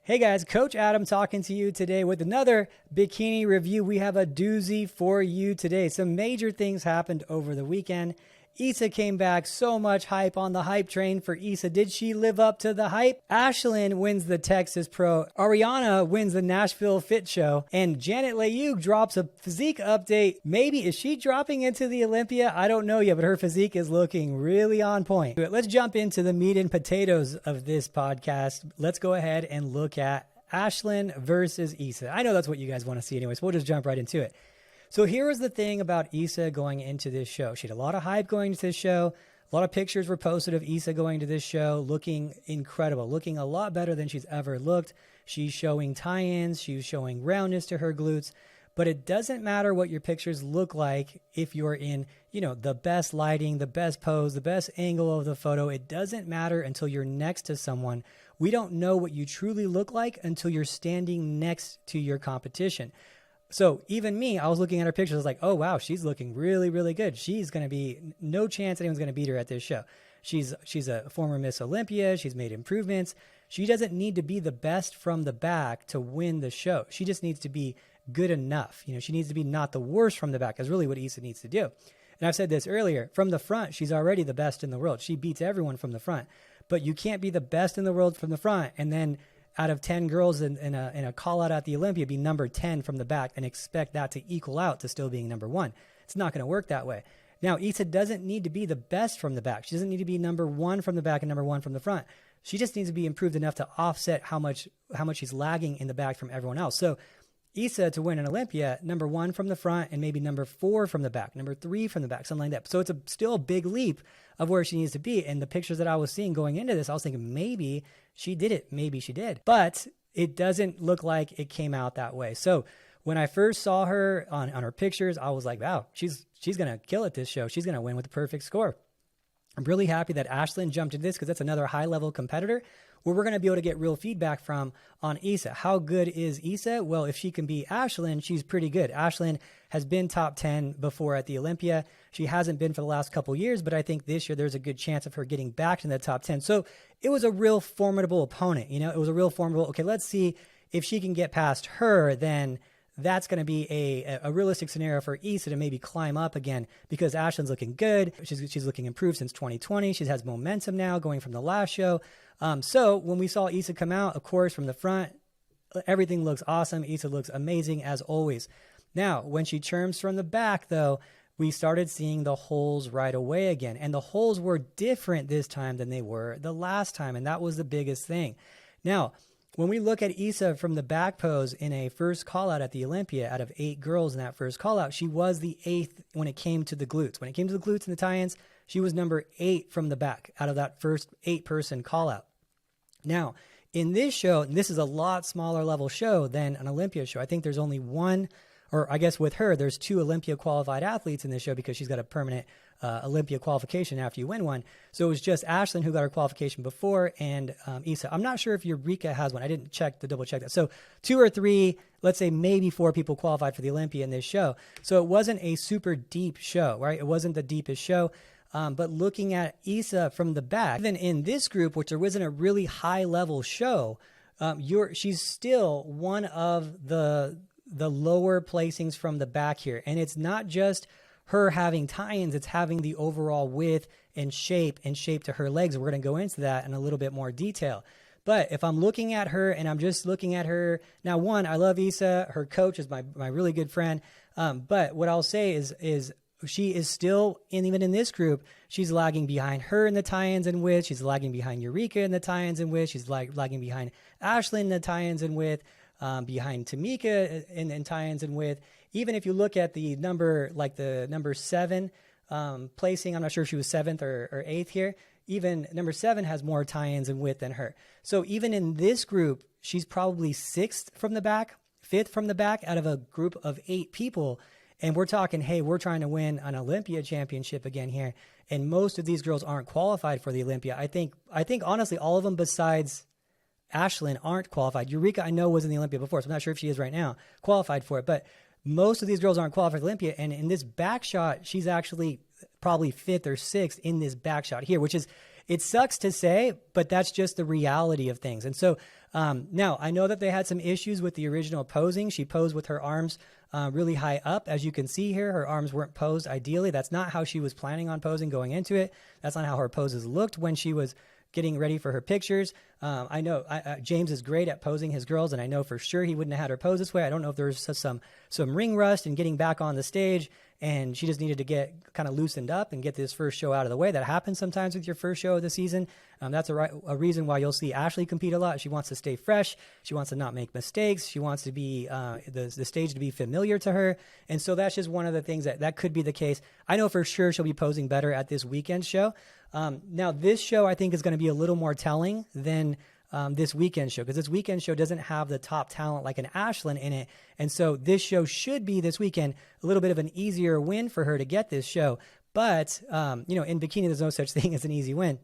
Hey guys, Coach Adam talking to you today with another bikini review. We have a doozy for you today. Some major things happened over the weekend. Issa came back, so much hype on the hype train for Issa. Did she live up to the hype? Ashlyn wins the Texas Pro. Ariana wins the Nashville Fit Show. And Janet Leeuw drops a physique update. Maybe, is she dropping into the Olympia? I don't know yet, but her physique is looking really on point. Let's jump into the meat and potatoes of this podcast. Let's go ahead and look at Ashlyn versus Issa. I know that's what you guys want to see anyway, so we'll just jump right into it. So here was the thing about Issa going into this show. She had a lot of hype going into this show. A lot of pictures were posted of Issa going to this show, looking incredible, looking a lot better than she's ever looked. She's showing tie-ins. She's showing roundness to her glutes. But it doesn't matter what your pictures look like if you're in, the best lighting, the best pose, the best angle of the photo. It doesn't matter until you're next to someone. We don't know what you truly look like until you're standing next to your competition. So even me, I was looking at her pictures. I was like, oh, wow, she's looking really, really good. She's going to be no chance anyone's going to beat her at this show. She's a former Miss Olympia. She's made improvements. She doesn't need to be the best from the back to win the show. She just needs to be good enough. She needs to be not the worst from the back. That's really what Issa needs to do. And I've said this earlier, from the front, she's already the best in the world. She beats everyone from the front. But you can't be the best in the world from the front and then out of 10 girls in a call out at the Olympia, be number 10 from the back and expect that to equal out to still being number 1. It's not going to work that way. Now, Issa doesn't need to be the best from the back. She doesn't need to be number 1 from the back and number 1 from the front. She just needs to be improved enough to offset how much she's lagging in the back from everyone else. So Issa to win an Olympia, number 1 from the front and maybe number 4 from the back, number 3 from the back, something like that. So it's still a big leap of where she needs to be. And the pictures that I was seeing going into this, I was thinking maybe she did it. Maybe she did. But it doesn't look like it came out that way. So when I first saw her on her pictures, I was like, wow, she's going to kill it this show. She's going to win with the perfect score. I'm really happy that Ashlyn jumped into this because that's another high-level competitor where we're going to be able to get real feedback from on Issa. How good is Issa? Well, if she can beat Ashlyn, she's pretty good. Ashlyn has been top 10 before at the Olympia. She hasn't been for the last couple years, but I think this year there's a good chance of her getting back in the top 10. So it was a real formidable opponent. It was a real formidable, okay, let's see if she can get past her, then that's going to be a realistic scenario for Issa to maybe climb up again because Ashlyn's looking good. She's looking improved since 2020. She has momentum now going from the last show. So when we saw Issa come out, of course, from the front, everything looks awesome. Issa looks amazing as always. Now, when she churns from the back, though, we started seeing the holes right away again. And the holes were different this time than they were the last time. And that was the biggest thing. Now, when we look at Issa from the back pose in a first call out at the Olympia, out of 8 girls in that first call out, she was the 8th when it came to the glutes. When it came to the glutes and the tie-ins, she was number 8 from the back out of that first 8-person call out. Now, in this show, and this is a lot smaller level show than an Olympia show. I think there's only one, or I guess with her, there's 2 Olympia qualified athletes in this show because she's got a permanent Olympia qualification after you win one. So it was just Ashlyn who got her qualification before and Issa. I'm not sure if Eureka has one. I didn't double check that. So 2 or 3, let's say maybe 4 people qualified for the Olympia in this show. So it wasn't a super deep show, right? It wasn't the deepest show. But looking at Issa from the back, even in this group, which there wasn't a really high level show, she's still one of the lower placings from the back here. And it's not just her having tie-ins, it's having the overall width and shape to her legs. We're going to go into that in a little bit more detail. But if I'm looking at her and I'm just looking at her, now one, I love Issa. Her coach is my really good friend. But what I'll say is she is still, even in this group, she's lagging behind her in the tie-ins and width. She's lagging behind Eureka in the tie-ins and width. She's lagging behind Ashlyn in the tie-ins and width, behind Tamika in tie-ins and width. Even if you look at the number 7 placing, I'm not sure if she was 7th or 8th here, even number 7 has more tie-ins and width than her. So even in this group, she's probably 6th from the back, 5th from the back out of a group of 8 people. And we're talking, hey, we're trying to win an Olympia championship again here. And most of these girls aren't qualified for the Olympia. I think honestly, all of them besides Ashlyn aren't qualified. Eureka, I know, was in the Olympia before, so I'm not sure if she is right now qualified for it. But most of these girls aren't qualified for the Olympia. And in this back shot, she's actually probably 5th or 6th in this back shot here, which is it sucks to say, but that's just the reality of things. And so now I know that they had some issues with the original posing. She posed with her arms really high up. As you can see here, her arms weren't posed ideally. That's not how she was planning on posing going into it. That's not how her poses looked when she was getting ready for her pictures. I know James is great at posing his girls, and I know for sure he wouldn't have had her pose this way. I don't know if there's some ring rust and getting back on the stage, and she just needed to get kind of loosened up and get this first show out of the way. That happens sometimes with your first show of the season. That's a reason why you'll see Ashley compete a lot. She wants to stay fresh. She wants to not make mistakes. She wants to be the stage to be familiar to her. And so that's just one of the things that could be the case. I know for sure she'll be posing better at this weekend show. Now, this show I think is going to be a little more telling than this weekend show, because this weekend show doesn't have the top talent like an Ashlyn in it. And so this show should be this weekend a little bit of an easier win for her to get this show. But, in Bikini, there's no such thing as an easy win.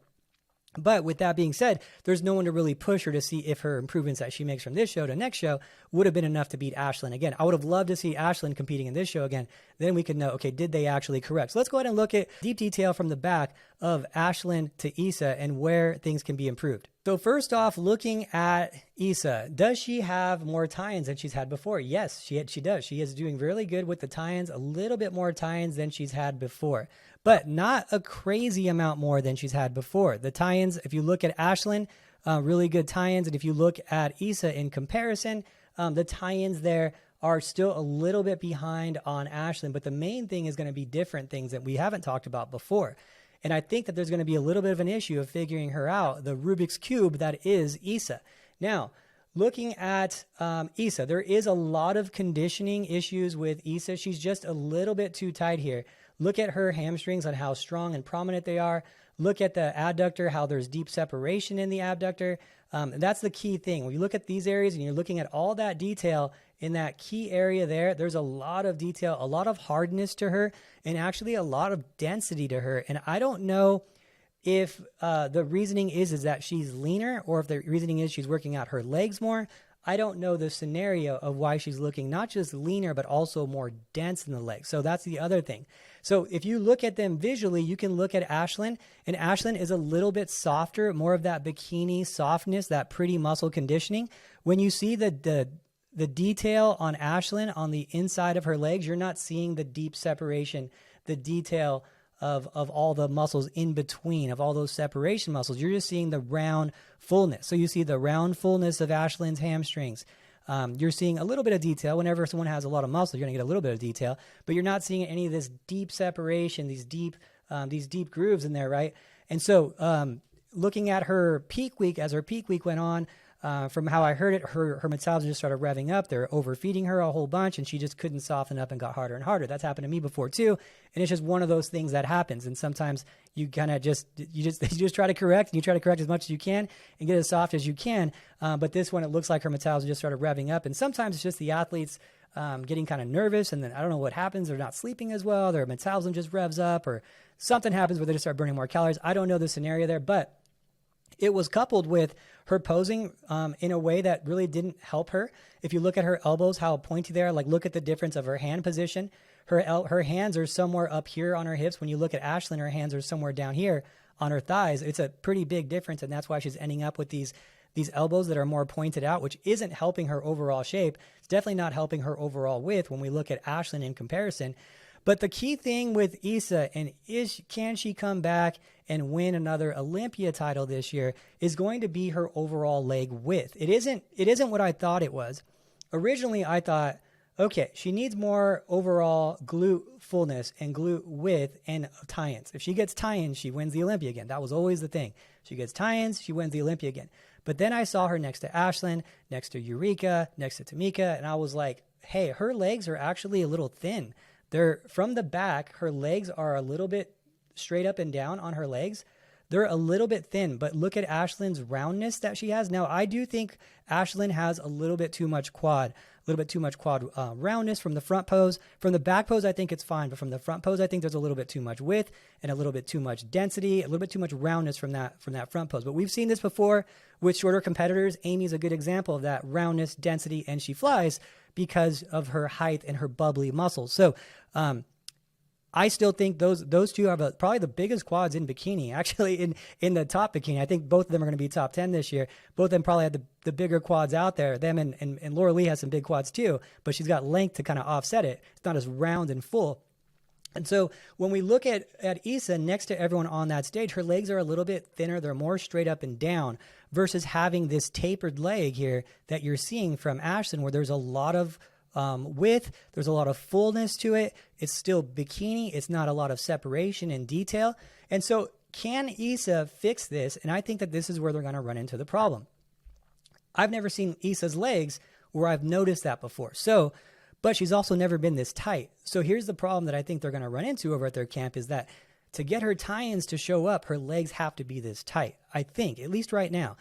But with that being said, there's no one to really push her to see if her improvements that she makes from this show to next show would have been enough to beat Ashlyn. Again, I would have loved to see Ashlyn competing in this show again. Then we could know, okay, did they actually correct? So let's go ahead and look at deep detail from the back of Ashlyn to Issa and where things can be improved. So first off, looking at Issa, does she have more tie-ins than she's had before? Yes, she does. She is doing really good with the tie-ins, a little bit more tie-ins than she's had before, but not a crazy amount more than she's had before. The tie-ins, if you look at Ashlyn, really good tie-ins. And if you look at Issa in comparison, the tie-ins there are still a little bit behind on Ashlyn, but the main thing is going to be different things that we haven't talked about before. And I think that there's going to be a little bit of an issue of figuring her out, the Rubik's Cube that is Issa. Now, looking at Issa, there is a lot of conditioning issues with Issa. She's just a little bit too tight here. Look at her hamstrings and how strong and prominent they are. Look at the adductor, how there's deep separation in the abductor. That's the key thing. When you look at these areas and you're looking at all that detail in that key area there, there's a lot of detail, a lot of hardness to her, and actually a lot of density to her. And I don't know if the reasoning is that she's leaner, or if the reasoning is she's working out her legs more. I don't know the scenario of why she's looking not just leaner, but also more dense in the legs. So that's the other thing. So if you look at them visually, you can look at Ashlyn, and Ashlyn is a little bit softer, more of that bikini softness, that pretty muscle conditioning. When you see the detail on Ashlyn on the inside of her legs, you're not seeing the deep separation, the detail of all the muscles in between, of all those separation muscles. You're just seeing the round fullness. So you see the round fullness of Ashlyn's hamstrings. You're seeing a little bit of detail. Whenever someone has a lot of muscle, you're going to get a little bit of detail, but you're not seeing any of this deep separation, these deep grooves in there, right? And so looking at her peak week, as her peak week went on, from how I heard it, her metabolism just started revving up. They're overfeeding her a whole bunch, and she just couldn't soften up and got harder and harder. That's happened to me before too, and it's just one of those things that happens. And sometimes you kind of just try to correct, and you try to correct as much as you can and get as soft as you can. But this one, it looks like her metabolism just started revving up, and sometimes it's just the athletes getting kind of nervous, and then I don't know what happens. They're not sleeping as well. Their metabolism just revs up, or something happens where they just start burning more calories. I don't know the scenario there, but it was coupled with her posing in a way that really didn't help her. If you look at her elbows, how pointy they are, like look at the difference of her hand position. Her hands are somewhere up here on her hips. When you look at Ashlyn, her hands are somewhere down here on her thighs. It's a pretty big difference, and that's why she's ending up with these elbows that are more pointed out, which isn't helping her overall shape. It's definitely not helping her overall width when we look at Ashlyn in comparison. But the key thing with Issa, and can she come back and win another Olympia title this year, is going to be her overall leg width. It isn't what I thought it was. Originally, I thought, okay, she needs more overall glute fullness and glute width and tie-ins. If she gets tie-ins, she wins the Olympia again. That was always the thing. She gets tie-ins, she wins the Olympia again. But then I saw her next to Ashlyn, next to Eureka, next to Tamika, and I was like, hey, her legs are actually a little thin. They're from the back, her legs are a little bit straight up and down on her legs. They're a little bit thin, but look at Ashlyn's roundness that she has. Now, I do think Ashlyn has a little bit too much quad roundness from the front pose. From the back pose, I think it's fine, but from the front pose, I think there's a little bit too much width and a little bit too much density, a little bit too much roundness from that front pose. But we've seen this before with shorter competitors. Amy's a good example of that roundness, density, and she flies because of her height and her bubbly muscles. So I still think those two are probably the biggest quads in bikini, actually in the top bikini. I think both of them are going to be top 10 this year. Both of them probably have the bigger quads out there. Them and Laura Lee has some big quads too, but she's got length to kind of offset it. It's not as round and full. And so when we look at Issa next to everyone on that stage, her legs are a little bit thinner. They're more straight up and down versus having this tapered leg here that you're seeing from Ashlyn, where there's a lot of width, there's a lot of fullness to it. It's still bikini. It's not a lot of separation and detail. And so can Issa fix this? And I think that this is where they're going to run into the problem. I've never seen Issa's legs where I've noticed that before. But she's also never been this tight. So here's the problem that I think they're going to run into over at their camp is that to get her tie-ins to show up, her legs have to be this tight, I think, at least right now.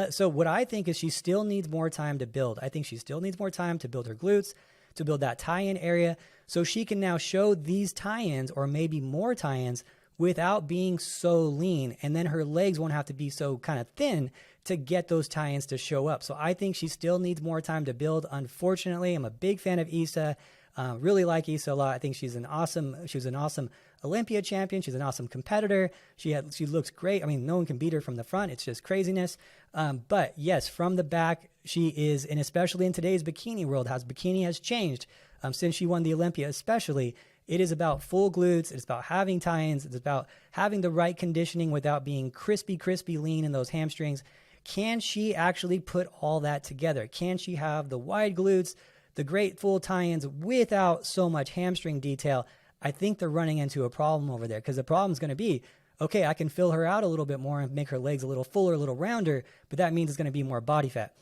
So what I think is she still needs more time to build. I think she still needs more time to build her glutes, to build that tie-in area, so she can now show these tie-ins or maybe more tie-ins without being so lean. And then her legs won't have to be so kind of thin to get those tie-ins to show up. So I think she still needs more time to build. Unfortunately, I'm a big fan of Issa. Really like Issa a lot. I think she was an awesome Olympia champion. She's an awesome competitor. She looks great. I mean, no one can beat her from the front. It's just craziness. But yes, from the back, she is, and especially in today's bikini world, how bikini has changed since she won the Olympia, especially. It is about full glutes. It's about having tie-ins. It's about having the right conditioning without being crispy lean in those hamstrings. Can she actually put all that together? Can she have the wide glutes, the great full tie-ins without so much hamstring detail? I think they're running into a problem over there because the problem is going to be, okay, I can fill her out a little bit more and make her legs a little fuller, a little rounder, but that means it's going to be more body fat.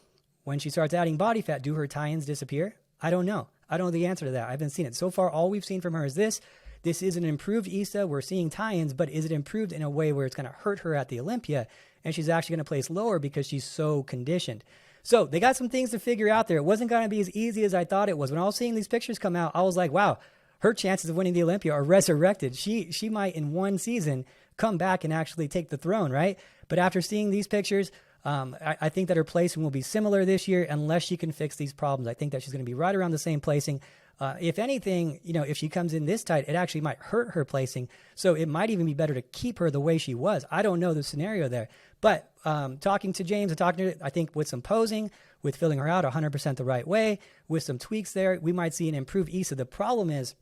When she starts adding body fat, do her tie-ins disappear? I don't know. I don't know the answer to that. I haven't seen it. So far, all we've seen from her is this. This is an improved Issa. We're seeing tie-ins, but is it improved in a way where it's going to hurt her at the Olympia? And she's actually going to place lower because she's so conditioned. So they got some things to figure out there. It wasn't going to be as easy as I thought it was. When I was seeing these pictures come out, I was like, wow, her chances of winning the Olympia are resurrected. She might in one season come back and actually take the throne, right? But after seeing these pictures, I think that her placing will be similar this year unless she can fix these problems. I think that she's going to be right around the same placing. If anything, if she comes in this tight, it actually might hurt her placing. So it might even be better to keep her the way she was. I don't know the scenario there. But talking to James and talking to her, I think with some posing, with filling her out 100% the right way, with some tweaks there, we might see an improved Issa. The problem is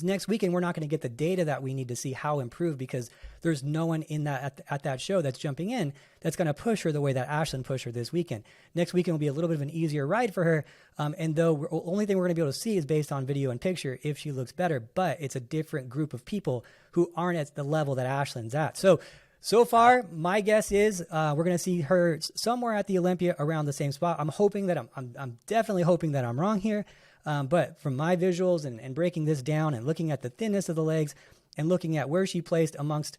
next weekend we're not going to get the data that we need to see how improved because there's no one in that at that show that's jumping in that's going to push her the way that Ashlyn pushed her this weekend. Next weekend will be a little bit of an easier ride for her, and though only thing we're going to be able to see is based on video and picture if she looks better, but it's a different group of people who aren't at the level that Ashlyn's at. So far, my guess is we're going to see her somewhere at the Olympia around the same spot. I'm hoping that I'm definitely hoping that I'm wrong here. But from my visuals and breaking this down and looking at the thinness of the legs and looking at where she placed amongst,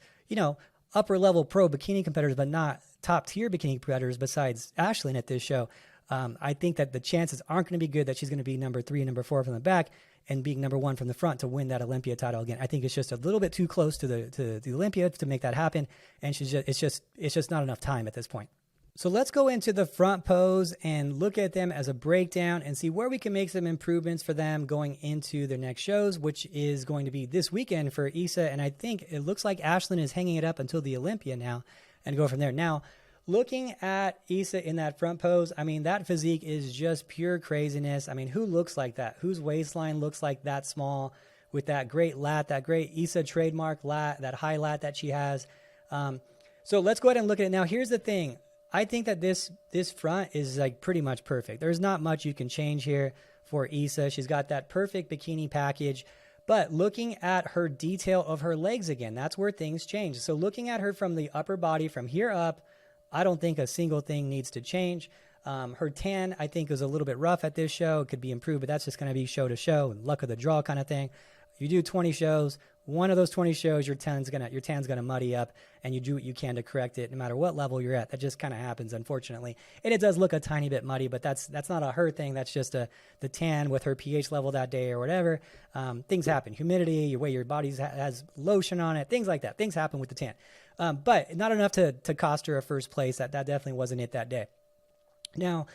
upper level pro bikini competitors, but not top tier bikini competitors besides Ashlyn at this show, I think that the chances aren't going to be good that she's going to be number 3, number 4 from the back and being number 1 from the front to win that Olympia title again. I think it's just a little bit too close to the Olympia to make that happen. And it's just not enough time at this point. So let's go into the front pose and look at them as a breakdown and see where we can make some improvements for them going into their next shows, which is going to be this weekend for Issa. And I think it looks like Ashlyn is hanging it up until the Olympia now and go from there. Now, looking at Issa in that front pose, I mean, that physique is just pure craziness. I mean, who looks like that? Whose waistline looks like that small with that great lat, that great Issa trademark lat, that high lat that she has? So let's go ahead and look at it. Now, here's the thing. I think that this front is like pretty much perfect. There's not much you can change here for Issa. She's got that perfect bikini package. But looking at her detail of her legs again, that's where things change. So looking at her from the upper body from here up, I don't think a single thing needs to change. Her tan, I think, is a little bit rough at this show. It could be improved, but that's just going to be show to show and luck of the draw kind of thing. You do 20 shows, one of those 20 shows, your tan's gonna muddy up, and you do what you can to correct it, no matter what level you're at. That just kind of happens, unfortunately. And it does look a tiny bit muddy, but that's not a her thing. That's just the tan with her pH level that day or whatever. Things happen. Humidity, your way your body has lotion on it, things like that. Things happen with the tan, but not enough to cost her a first place. That definitely wasn't it that day. Now,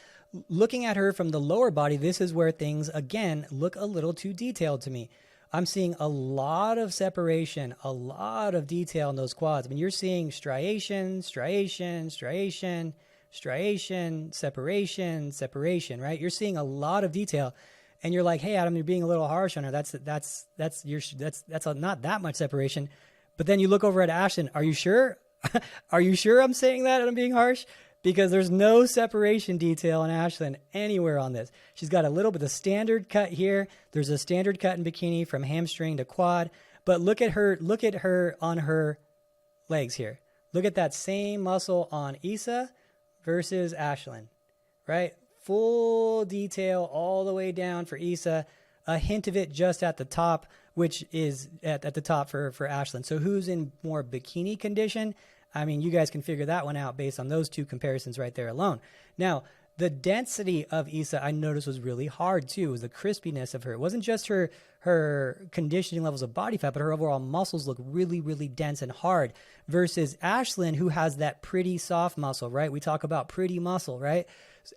looking at her from the lower body, this is where things again look a little too detailed to me. I'm seeing a lot of separation, a lot of detail in those quads. I mean, you're seeing striation, striation, striation, striation, separation, separation, right? You're seeing a lot of detail, and you're like, hey, Adam, you're being a little harsh on her. That's not that much separation. But then you look over at Ashlyn. Are you sure? Are you sure I'm saying that and I'm being harsh? Because there's no separation detail in Ashlyn anywhere on this. She's got a little bit of standard cut here. There's a standard cut in Bikini from hamstring to quad. But look at her on her legs here. Look at that same muscle on Issa versus Ashlyn, right? Full detail all the way down for Issa. A hint of it just at the top, which is at the top for Ashlyn. So who's in more bikini condition? I mean, you guys can figure that one out based on those two comparisons right there alone. Now, the density of Issa, I noticed, was really hard too. It was the crispiness of her. It wasn't just her conditioning levels of body fat, but her overall muscles look really, really dense and hard versus Ashlyn, who has that pretty soft muscle, right? We talk about pretty muscle, right?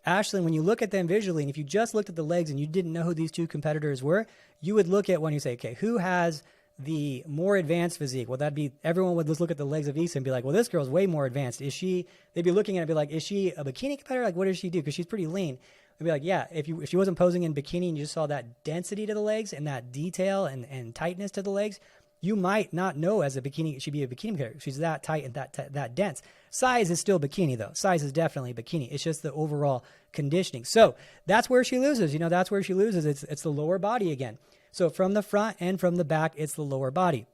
Ashlyn, when you look at them visually, and if you just looked at the legs and you didn't know who these two competitors were, you would look at one and you say, okay, who has the more advanced physique? Well, that'd be, everyone would just look at the legs of Issa and be like, well, this girl's way more advanced. They'd be looking at it and be like, is she a bikini competitor? Like, what does she do? Because she's pretty lean. They'd be like, yeah, if she wasn't posing in bikini and you just saw that density to the legs and that detail and tightness to the legs, you might not know as a bikini, she'd be a bikini competitor. She's that tight and that dense. Size is still bikini though. Size is definitely bikini. It's just the overall conditioning. So that's where she loses. That's where she loses. It's the lower body again. So from the front and from the back, it's the lower body.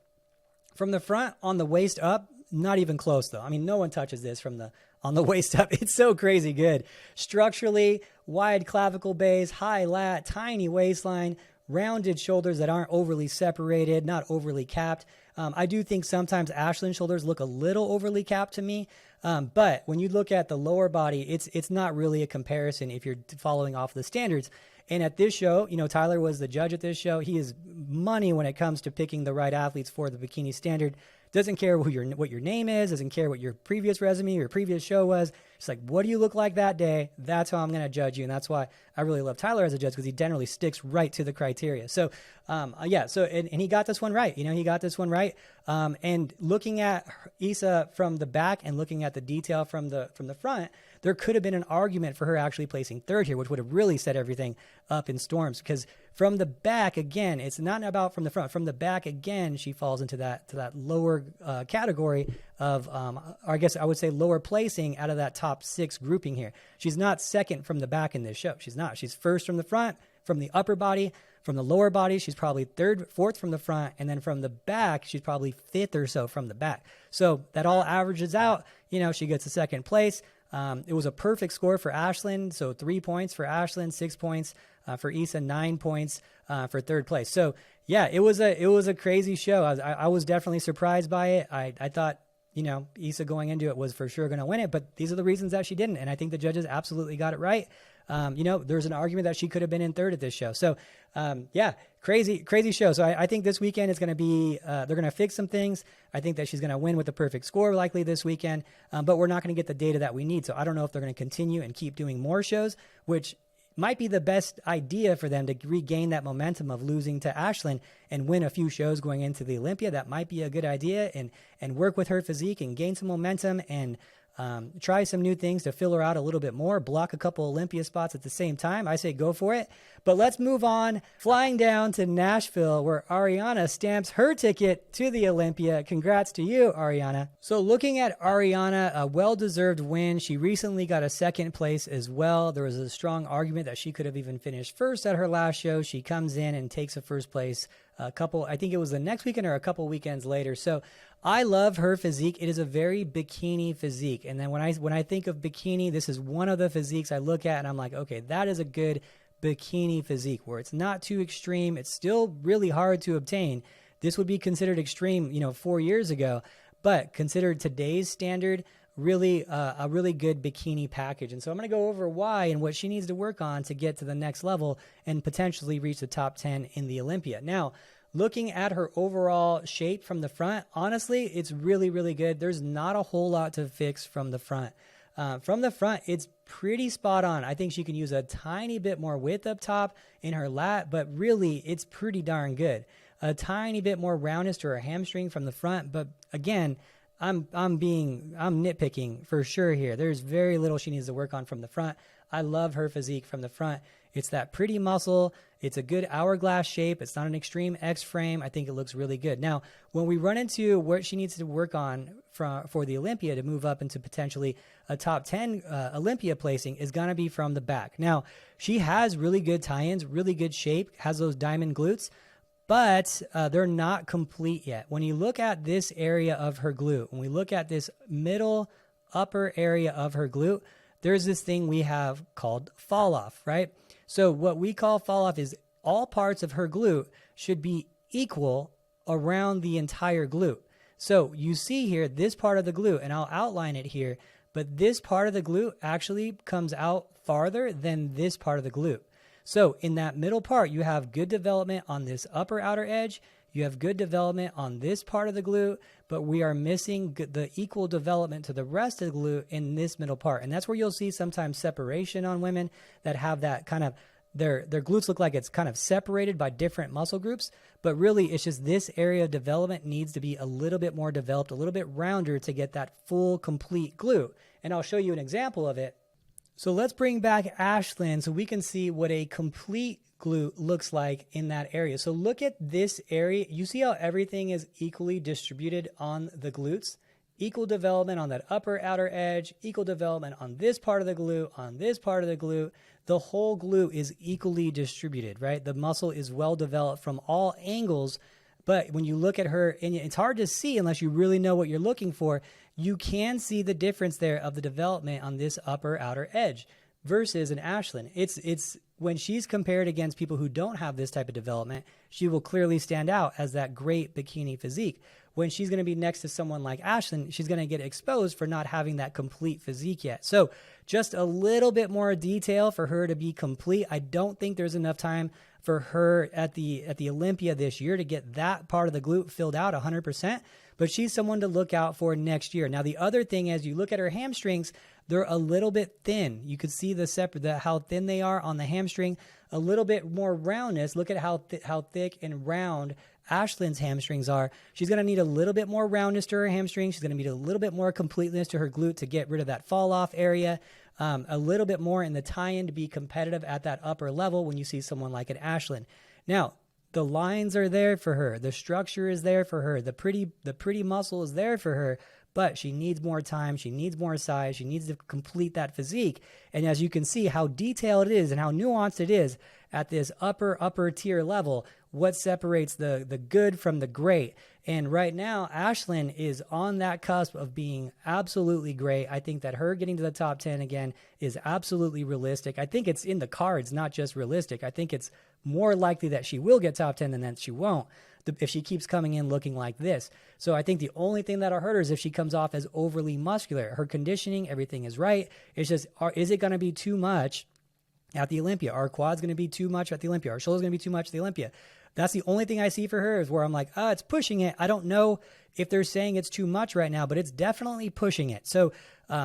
From the front on the waist up, not even close though. I mean, no one touches this on the waist up. It's so crazy good. Structurally, wide clavicle base, high lat, tiny waistline, rounded shoulders that aren't overly separated, not overly capped. I do think sometimes Ashlyn's shoulders look a little overly capped to me. But when you look at the lower body, it's not really a comparison if you're following off the standards. And at this show, Tyler was the judge at this show. He is money when it comes to picking the right athletes for the bikini standard. Doesn't care what your name is, doesn't care what your previous resume or previous show was. It's like, what do you look like that day? That's how I'm going to judge you. And that's why I really love Tyler as a judge, because he generally sticks right to the criteria. So, and he got this one right. He got this one right. And looking at Issa from the back and looking at the detail from the front, there could have been an argument for her actually placing third here, which would have really set everything up in storms. Because from the back, again, it's not about from the front. From the back, again, she falls into that lower category of, or I guess I would say lower placing out of that top 6 grouping here. She's not second from the back in this show. She's not. She's first from the front, from the upper body. From the lower body, she's probably fourth from the front, and then from the back, she's probably 5th or so from the back. So that all averages out. She gets a second place. It was a perfect score for Ashlyn. So 3 points for Ashlyn, 6 points for Issa, 9 points for third place. So yeah, it was a crazy show. I was definitely surprised by it. I thought, Issa going into it was for sure going to win it, but these are the reasons that she didn't. And I think the judges absolutely got it right. There's an argument that she could have been in third at this show. So, crazy show. So I think this weekend is going to be, they're going to fix some things. I think that she's going to win with the perfect score likely this weekend, but we're not going to get the data that we need. So I don't know if they're going to continue and keep doing more shows, which might be the best idea for them to regain that momentum of losing to Ashlyn and win a few shows going into the Olympia. That might be a good idea, and work with her physique and gain some momentum and try some new things to fill her out a little bit more, block a couple Olympia spots at the same time. I say go for it. But let's move on, flying down to Nashville, where Ariana stamps her ticket to the Olympia. Congrats to you, Ariana. So looking at Ariana, a well-deserved win. She recently got a second place as well. There was a strong argument that she could have even finished first at her last show. She comes in and takes a first place I think it was the next weekend or a couple weekends later. So I love her physique. It is a very bikini physique. And then when I think of bikini, this is one of the physiques I look at and I'm like, okay, that is a good bikini physique where it's not too extreme. It's still really hard to obtain. This would be considered extreme, 4 years ago, but considered today's standard, really a really good bikini package. And so I'm going to go over why and what she needs to work on to get to the next level and potentially reach the top 10 in the Olympia. Now, looking at her overall shape from the front, honestly, it's really, really good. There's not a whole lot to fix from the front. From the front, it's pretty spot on. I think she can use a tiny bit more width up top in her lat, but really, it's pretty darn good. a tiny bit more roundness to her hamstring from the front. But again, I'm nitpicking for sure here. There's very little she needs to work on from the front. I love her physique from the front. It's that pretty muscle. It's a good hourglass shape. It's not an extreme X frame. I think it looks really good. Now, when we run into what she needs to work on for the Olympia to move up into potentially a top 10 Olympia placing is going to be from the back. Now, she has really good tie-ins, really good shape, has those diamond glutes, but they're not complete yet. When you look at this area of her glute, when we look at this middle upper area of her glute, there's this thing we have called fall off, right? So what we call fall off is all parts of her glute should be equal around the entire glute. So you see here, this part of the glute, and I'll outline it here, but this part of the glute actually comes out farther than this part of the glute. So in that middle part, you have good development on this upper outer edge. You have good development on this part of the glute, but we are missing the equal development to the rest of the glute in this middle part. And that's where you'll see sometimes separation on women that have that kind of, their glutes look like it's kind of separated by different muscle groups, but really it's just this area of development needs to be a little bit more developed, a little bit rounder to get that full, complete glute. And I'll show you an example of it. So let's bring back Ashlyn so we can see what a complete glute looks like in that area. So look at this area. You see how everything is equally distributed on the glutes? Equal development on that upper outer edge, equal development on this part of the glute, on this part of the glute. The whole glute is equally distributed, right? The muscle is well developed from all angles. But when you look at her, and it's hard to see unless you really know what you're looking for, you can see the difference there of the development on this upper outer edge versus an Ashlyn. It's when she's compared against people who don't have this type of development, she will clearly stand out as that great bikini physique. When she's going to be next to someone like Ashlyn, she's going to get exposed for not having that complete physique yet. So just a little bit more detail for her to be complete. I don't think there's enough time for her at the Olympia this year to get that part of the glute filled out 100%, but she's someone to look out for next year. Now, the other thing, as you look at her hamstrings, they're a little bit thin. You could see how thin they are on the hamstring, a little bit more roundness. Look at how thick and round Ashlyn's hamstrings are. She's going to need a little bit more roundness to her hamstring. She's going to need a little bit more completeness to her glute to get rid of that fall off area. A little bit more in the tie-in to be competitive at that upper level when you see someone like an Ashlyn. Now, the lines are there for her. The structure is there for her. The pretty muscle is there for her, but she needs more time. She needs more size. She needs to complete that physique. And as you can see how detailed it is and how nuanced it is at this upper tier level, what separates the good from the great. And right now, Ashlyn is on that cusp of being absolutely great. I think that her getting to the top 10 again is absolutely realistic. I think it's in the cards, not just realistic. I think it's more likely that she will get top 10 than that she won't if she keeps coming in looking like this. So I think the only thing that'll hurt her is if she comes off as overly muscular. Her conditioning, everything is right. It's just, is it going to be too much at the Olympia? Are quads going to be too much at the Olympia? Are shoulders going to be too much at the Olympia? That's the only thing I see for her is where I'm like, it's pushing it. I don't know if they're saying it's too much right now, but it's definitely pushing it. So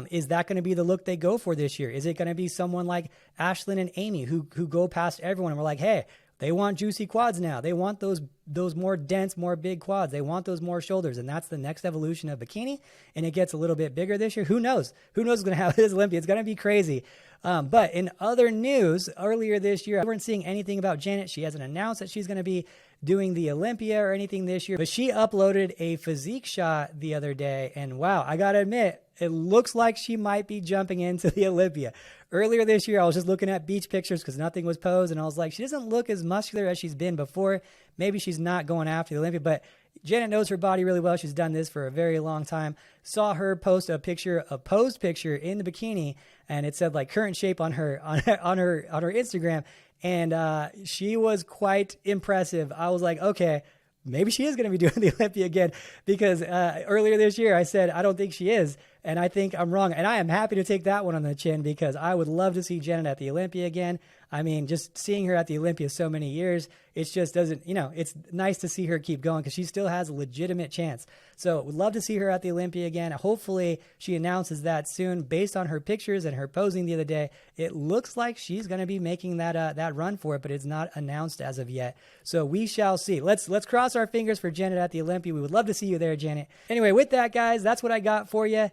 is that going to be the look they go for this year? Is it going to be someone like Ashlyn and Amy who go past everyone and we're like, hey, they want juicy quads now. They want those more dense, more big quads. They want those more shoulders. And that's the next evolution of bikini. And it gets a little bit bigger this year. Who knows? Who knows what's going to happen at this Olympia? It's going to be crazy. But in other news, earlier this year, I weren't seeing anything about Janet. She hasn't announced that she's going to be doing the Olympia or anything this year. But she uploaded a physique shot the other day. And wow, I got to admit, it looks like she might be jumping into the Olympia. Earlier this year, I was just looking at beach pictures because nothing was posed. And I was like, she doesn't look as muscular as she's been before. Maybe she's not going after the Olympia. But Janet knows her body really well. She's done this for a very long time. Saw her post a posed picture in the bikini. And it said like current shape on her Instagram. And she was quite impressive. I was like, okay, maybe she is going to be doing the Olympia again because earlier this year I said, I don't think she is. and I think I'm wrong. And I am happy to take that one on the chin because I would love to see Janet at the Olympia again. I mean, just seeing her at the Olympia so many years, it just doesn't, it's nice to see her keep going because she still has a legitimate chance. So would love to see her at the Olympia again. Hopefully she announces that soon. Based on her pictures and her posing the other day, it looks like she's going to be making that run for it, but it's not announced as of yet. So we shall see. Let's cross our fingers for Janet at the Olympia. We would love to see you there, Janet. Anyway, with that, guys, that's what I got for you.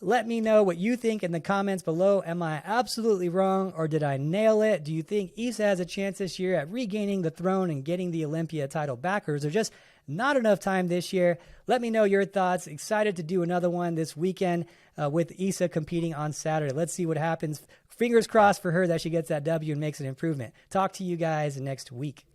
Let me know what you think in the comments below. Am I absolutely wrong or did I nail it? Do you think Issa has a chance this year at regaining the throne and getting the Olympia title back, or is there just not enough time this year? Let me know your thoughts. Excited to do another one this weekend with Issa competing on Saturday. Let's see what happens. Fingers crossed for her that she gets that W and makes an improvement. Talk to you guys next week.